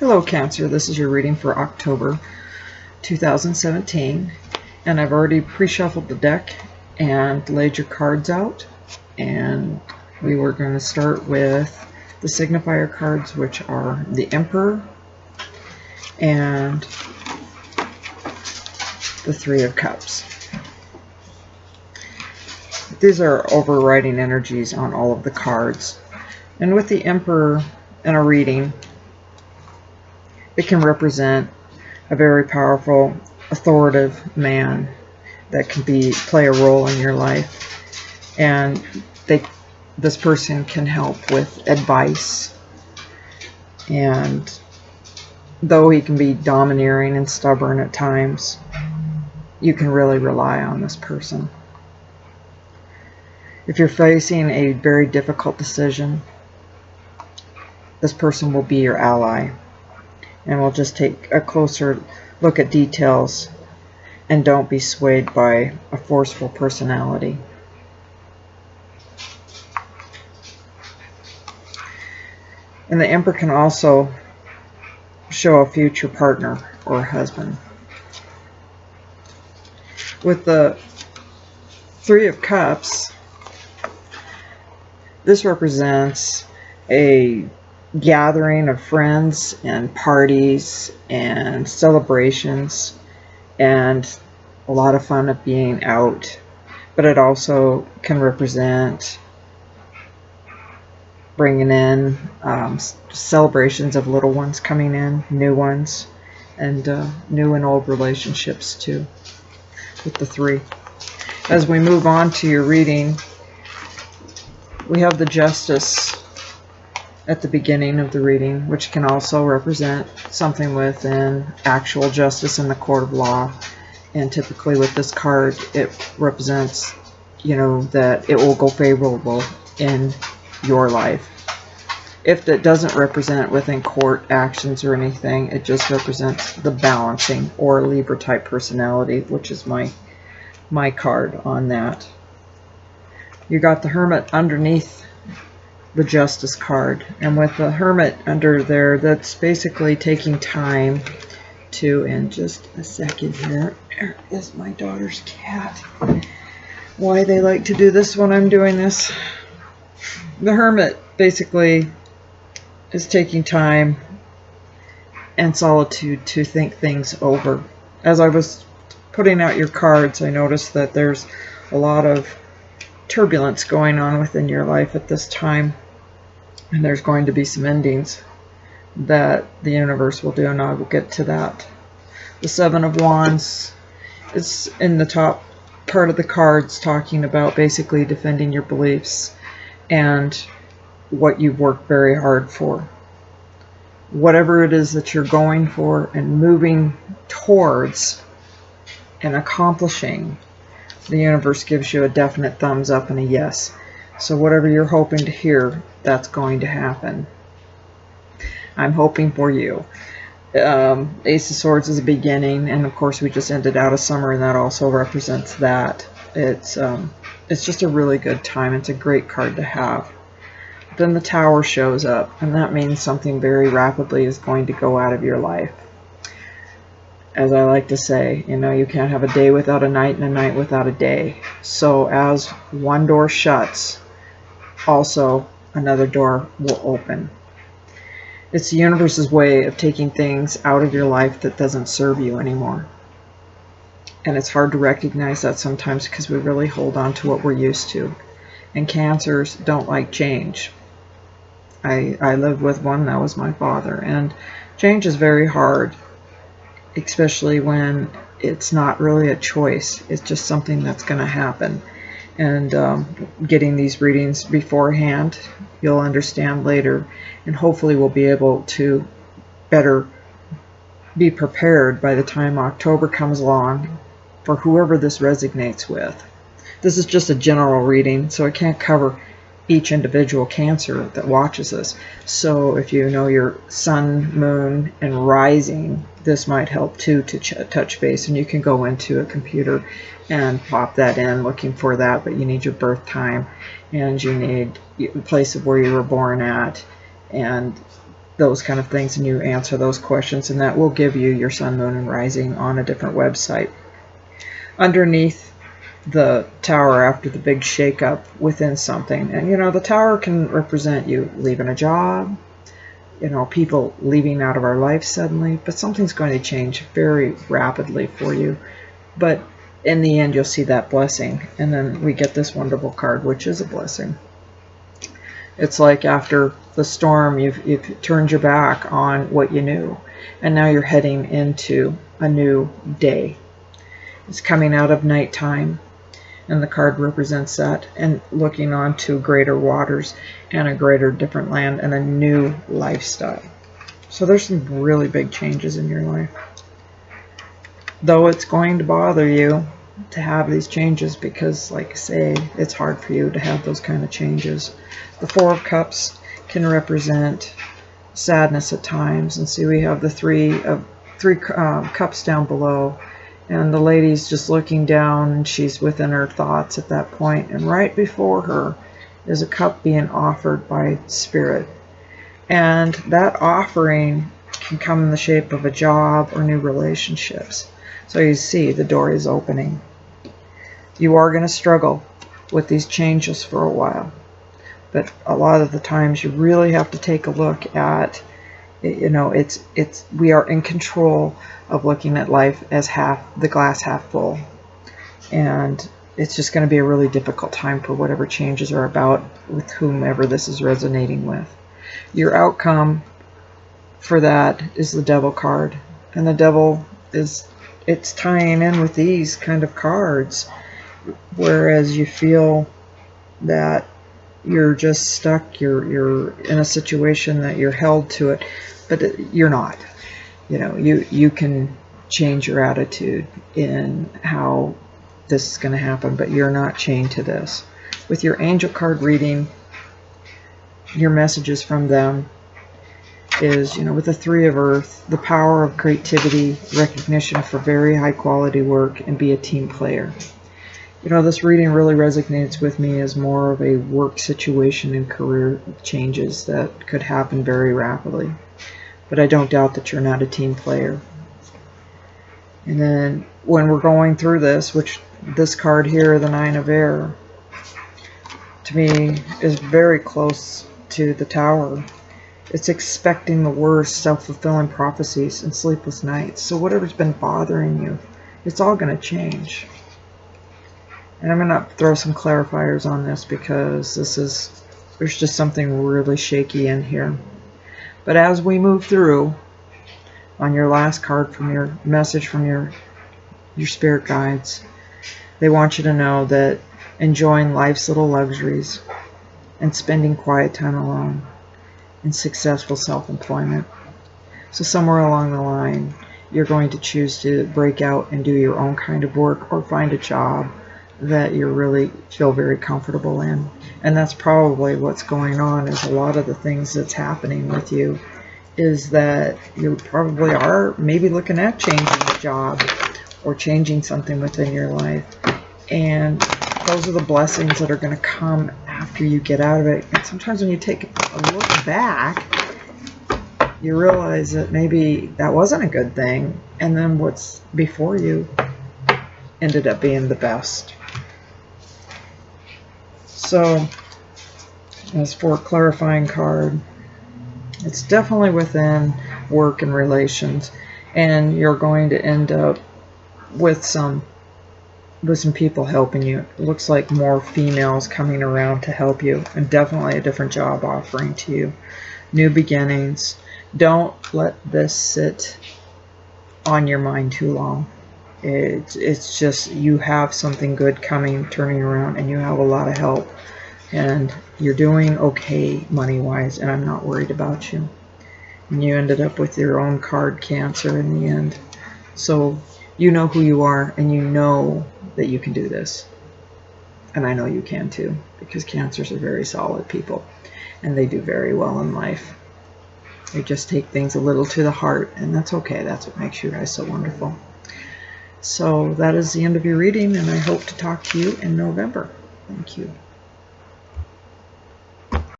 Hello Cancer, this is your reading for October 2017, and I've already pre-shuffled the deck and laid your cards out, and we were going to start with the signifier cards, which are the Emperor and the Three of Cups. These are overriding energies on all of the cards, and with the Emperor in a reading, it can represent a very powerful, authoritative man that can play a role in your life, and this person can help with advice, and though he can be domineering and stubborn at times, you can really rely on this person. If you're facing a very difficult decision, this person will be your ally. And we'll just take a closer look at details and don't be swayed by a forceful personality. And the Emperor can also show a future partner or husband. With the Three of Cups, this represents a gathering of friends and parties and celebrations and a lot of fun of being out, but it also can represent bringing in celebrations of little ones coming in, new ones, and new and old relationships too with the three. As we move on to your reading, we have the Justice at the beginning of the reading, which can also represent something within actual justice in the court of law. And typically with this card, it represents, that it will go favorable in your life. If it doesn't represent within court actions or anything, it just represents the balancing or Libra type personality, which is my card on that. You got the Hermit underneath the Justice card, and with the Hermit under there, that's basically taking time to, and just a second here, there is my daughter's cat. Why they like to do this when I'm doing this. The Hermit basically is taking time and solitude to think things over. As I was putting out your cards, I noticed that there's a lot of turbulence going on within your life at this time, and there's going to be some endings that the universe will do, and I will get to that. The Seven of Wands is in the top part of the cards, talking about basically defending your beliefs and what you've worked very hard for. Whatever it is that you're going for and moving towards and accomplishing, the universe gives you a definite thumbs up and a yes. So whatever you're hoping to hear, that's going to happen. I'm hoping for you. Ace of Swords is a beginning, and of course we just ended out a summer, and that also represents that. It's just a really good time. It's a great card to have. Then the Tower shows up, and that means something very rapidly is going to go out of your life. As I like to say, you can't have a day without a night and a night without a day. So as one door shuts, also another door will open. It's the universe's way of taking things out of your life that doesn't serve you anymore. And it's hard to recognize that sometimes because we really hold on to what we're used to. And Cancers don't like change. I lived with one that was my father, and change is very hard, especially when it's not really a choice. It's just something that's going to happen. And getting these readings beforehand, you'll understand later, and hopefully we'll be able to better be prepared by the time October comes along for whoever this resonates with. This is just a general reading, so it can't cover each individual Cancer that watches this. So if you know your sun, moon, and rising, this might help too to touch base, and you can go into a computer and pop that in looking for that, but you need your birth time, and you need the place of where you were born at, and those kind of things, and you answer those questions, and that will give you your sun, moon, and rising on a different website. Underneath the tower, after the big shake-up within something, and you know, the tower can represent you leaving a job, you know, people leaving out of our life suddenly, but something's going to change very rapidly for you. But in the end, you'll see that blessing, and then we get this wonderful card, which is a blessing. It's like after the storm, you've turned your back on what you knew, and now you're heading into a new day. It's coming out of nighttime, and the card represents that, and looking on to greater waters and a greater different land and a new lifestyle. So there's some really big changes in your life. Though it's going to bother you to have these changes, because like I say, it's hard for you to have those kind of changes. The Four of Cups can represent sadness at times, and see, we have the three cups down below, and the lady's just looking down, and she's within her thoughts at that point, and right before her is a cup being offered by Spirit, and that offering can come in the shape of a job or new relationships. So you see, the door is opening. You are going to struggle with these changes for a while, but a lot of the times you really have to take a look at, you know, we are in control of looking at life as the glass half full, and it's just going to be a really difficult time for whatever changes are about with whomever this is resonating with. Your outcome for that is the Devil card, and the Devil it's tying in with these kind of cards, whereas you feel that you're just stuck, you're in a situation that you're held to it, but you're not. You know, you can change your attitude in how this is going to happen, but you're not chained to this. With your angel card reading, your messages from them is, you know, with the Three of Earth, the power of creativity, recognition for very high quality work, and be a team player. You know, this reading really resonates with me as more of a work situation and career changes that could happen very rapidly. But I don't doubt that you're not a team player. And then when we're going through this, which this card here, the Nine of Air, to me is very close to the Tower. It's expecting the worst, self-fulfilling prophecies and sleepless nights. So whatever's been bothering you, it's all going to change. And I'm going to throw some clarifiers on this, because there's just something really shaky in here. But as we move through, on your last card from your message from your spirit guides, they want you to know that enjoying life's little luxuries and spending quiet time alone and successful self-employment. So somewhere along the line, you're going to choose to break out and do your own kind of work, or find a job that you really feel very comfortable in. And that's probably what's going on, is a lot of the things that's happening with you is that you probably are maybe looking at changing a job or changing something within your life. And those are the blessings that are going to come after you get out of it. And sometimes when you take a look back, you realize that maybe that wasn't a good thing, and then what's before you ended up being the best. So, as for a clarifying card, it's definitely within work and relations, and you're going to end up with some people helping you. It looks like more females coming around to help you, and definitely a different job offering to you. New beginnings. Don't let this sit on your mind too long. It's just, you have something good coming, turning around, and you have a lot of help, and you're doing okay money-wise, and I'm not worried about you. And you ended up with your own card, Cancer, in the end. So you know who you are, and you know that you can do this. And I know you can too, because Cancers are very solid people, and they do very well in life. They just take things a little to the heart, and that's okay. That's what makes you guys so wonderful. So that is the end of your reading, and I hope to talk to you in November. Thank you.